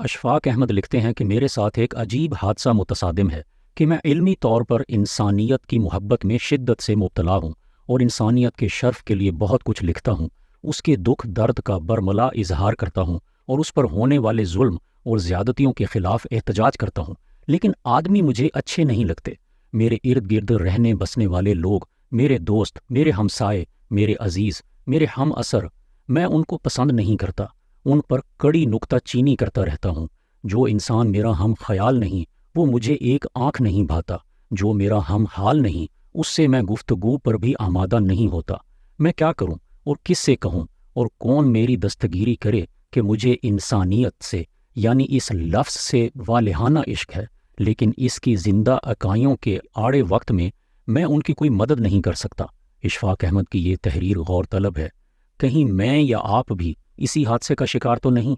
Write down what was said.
अशफाक अहमद लिखते हैं कि मेरे साथ एक अजीब हादसा मुतसादिम है कि मैं इल्मी तौर पर इंसानियत की मोहब्बत में शिद्दत से मुब्तला हूँ और इंसानियत के शर्फ के लिए बहुत कुछ लिखता हूँ, उसके दुख दर्द का बरमला इजहार करता हूँ और उस पर होने वाले जुल्म और ज़्यादतियों के ख़िलाफ़ एहतजाज करता हूँ। लेकिन आदमी मुझे अच्छे नहीं लगते। मेरे इर्द गिर्द रहने बसने वाले लोग, मेरे दोस्त, मेरे हमसाए, मेरे अजीज़, मेरे हम असर, मैं उनको पसंद नहीं करता। उन पर कड़ी नुक्ता चीनी करता रहता हूँ। जो इंसान मेरा हम ख्याल नहीं, वो मुझे एक आँख नहीं भाता। जो मेरा हम हाल नहीं, उससे मैं गुफ्तगू पर भी आमादा नहीं होता। मैं क्या करूँ और किससे कहूँ, और कौन मेरी दस्तगीरी करे कि मुझे इंसानियत से, यानी इस लफ्ज़ से वालिहाना इश्क है, लेकिन इसकी ज़िंदा अकाइयों के आड़े वक्त में मैं उनकी कोई मदद नहीं कर सकता। इशफाक अहमद की ये तहरीर गौर तलब है। कहीं मैं या आप भी इसी हादसे का शिकार तो नहीं?